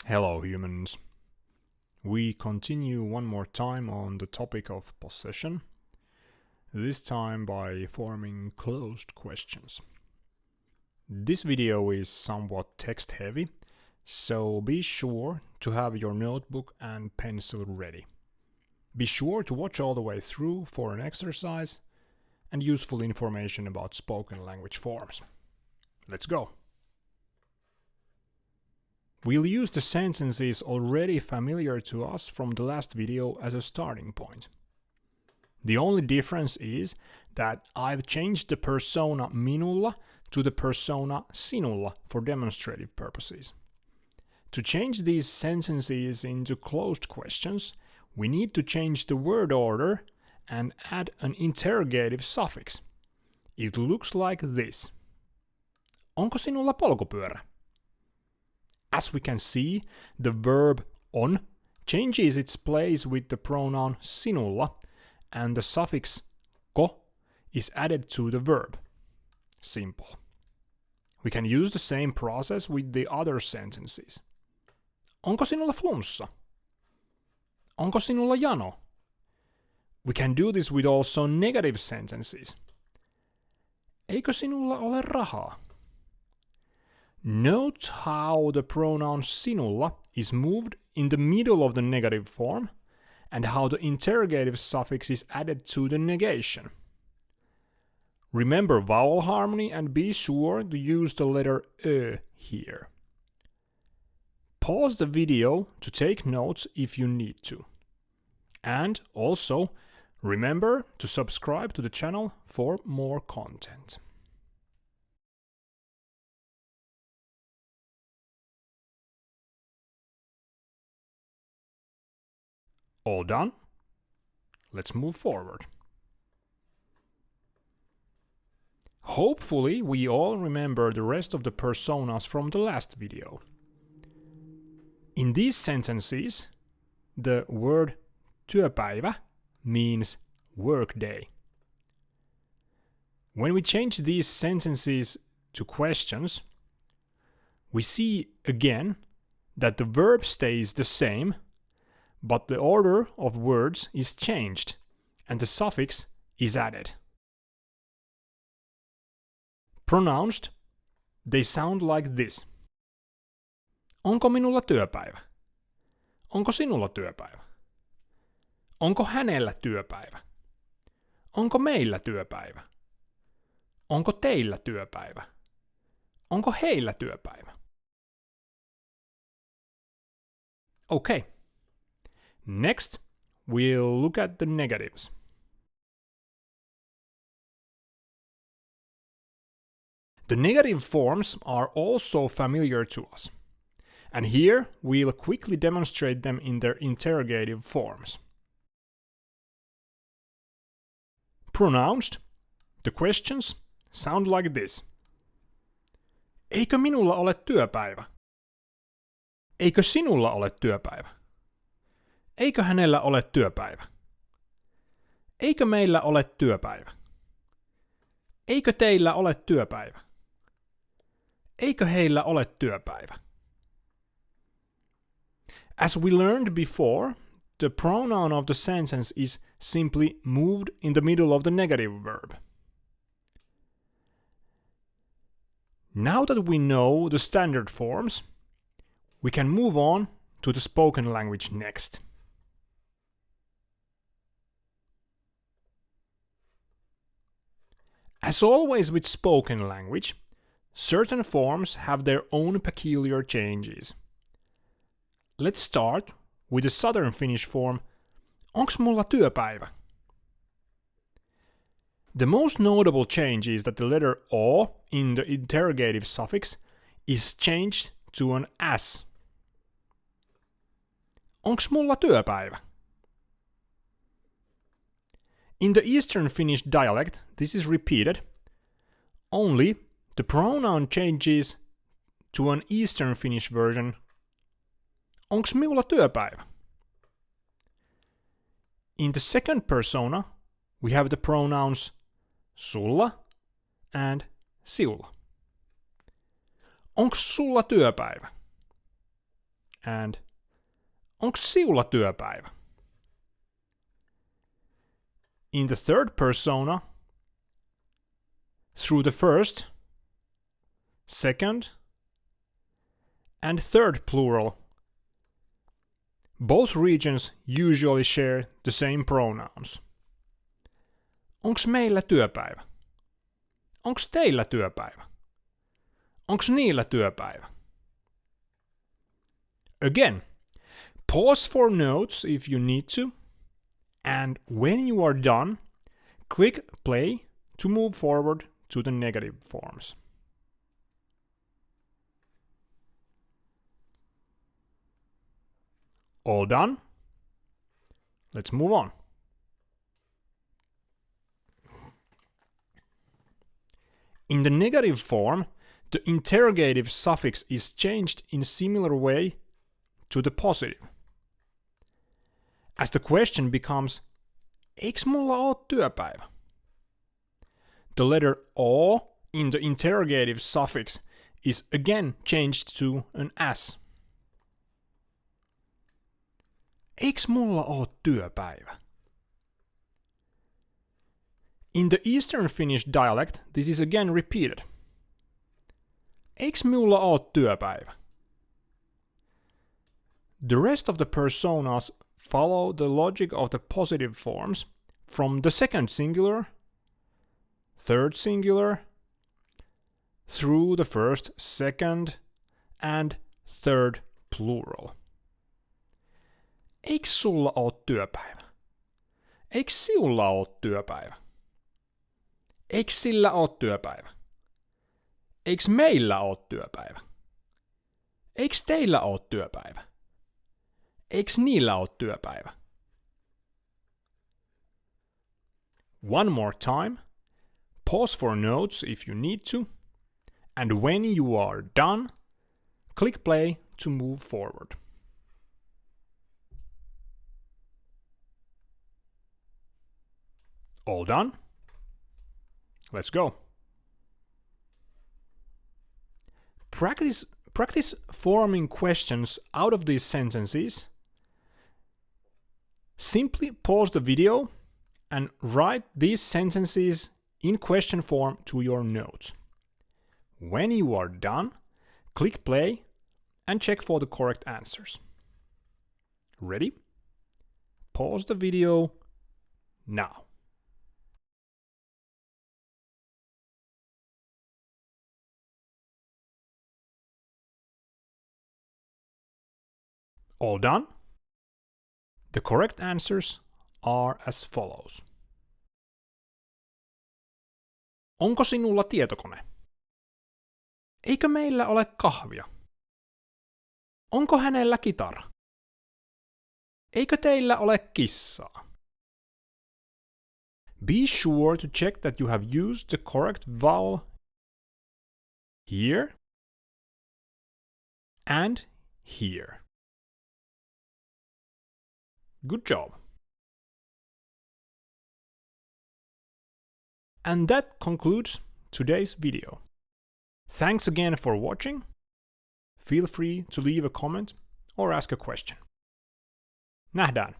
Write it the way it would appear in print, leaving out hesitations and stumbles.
Hello humans. We continue one more time on the topic of possession, this time by forming closed questions. This video is somewhat text heavy, so be sure to have your notebook and pencil ready. Be sure to watch all the way through for an exercise and useful information about spoken language forms. Let's go! We'll use the sentences already familiar to us from the last video as a starting point. The only difference is that I've changed the persona minulla to the persona sinulla for demonstrative purposes. To change these sentences into closed questions, we need to change the word order and add an interrogative suffix. It looks like this. Onko sinulla polkupyörä? As we can see, the verb on changes its place with the pronoun sinulla, and the suffix ko is added to the verb. Simple. We can use the same process with the other sentences. Onko sinulla flunssa? Onko sinulla jano? We can do this with also negative sentences. Eikö sinulla ole rahaa? Note how the pronoun sinulla is moved in the middle of the negative form and how the interrogative suffix is added to the negation. Remember vowel harmony and be sure to use the letter Ö here. Pause the video to take notes if you need to. And also, remember to subscribe to the channel for more content. All done? Let's move forward. Hopefully we all remember the rest of the personas from the last video. In these sentences, the word työpäivä means workday. When we change these sentences to questions, we see again that the verb stays the same, but the order of words is changed and the suffix is added. Pronounced, they sound like this. Onko minulla työpäivä? Onko sinulla työpäivä? Onko hänellä työpäivä? Onko meillä työpäivä? Onko teillä työpäivä? Onko heillä työpäivä? Okay. Next, we'll look at the negatives. The negative forms are also familiar to us, and here we'll quickly demonstrate them in their interrogative forms. Pronounced, the questions sound like this. Eikö minulla ole työpäivä? Eikö sinulla ole työpäivä? Eikö hänellä ole työpäivä? Eikö meillä ole työpäivä? Eikö teillä ole työpäivä? Eikö heillä ole työpäivä? As we learned before, the pronoun of the sentence is simply moved in the middle of the negative verb. Now that we know the standard forms, we can move on to the spoken language next. As always with spoken language, certain forms have their own peculiar changes. Let's start with the southern Finnish form, onks mulla työpäivä? The most notable change is that the letter O in the interrogative suffix is changed to an S. Onks mulla työpäivä? In the Eastern Finnish dialect, this is repeated, only the pronoun changes to an Eastern Finnish version, onks minulla työpäivä? In the second persona, we have the pronouns sulla and siulla. Onks sulla työpäivä? and onks siulla työpäivä? In the third persona, through the first, second, and third plural, both regions usually share the same pronouns. Onks meillä työpäivä? Onks teillä työpäivä? Onks niillä työpäivä? Again, pause for notes if you need to, and when you are done, click play to move forward to the negative forms. All done? Let's move on. In the negative form, the interrogative suffix is changed in similar way to the positive. As the question becomes, eiks mulla oo työpäivä? The letter O in the interrogative suffix is again changed to an S. Eiks mulla oo työpäivä? In the Eastern Finnish dialect, this is again repeated. Eiks mulla oo työpäivä? The rest of the personas follow the logic of the positive forms from the second singular, third singular, through the first, second, and third plural. Eiks sulla oo työpäivä? Eiks siulla oo työpäivä? Eiks sillä oo työpäivä? Eiks meillä oo työpäivä? Eiks teillä oo työpäivä? Eiks niillä oo työpäivä? One more time. Pause for notes if you need to. And when you are done, click play to move forward. All done? Let's go. Practice forming questions out of these sentences. Simply pause the video and write these sentences in question form to your notes. When you are done, click play and check for the correct answers. Ready? Pause the video now. All done? The correct answers are as follows. Onko sinulla tietokone? Eikö meillä ole kahvia? Onko hänellä kitara? Eikö teillä ole kissaa? Be sure to check that you have used the correct vowel here and here. Good job. And that concludes today's video. Thanks again for watching. Feel free to leave a comment or ask a question. Nähdään!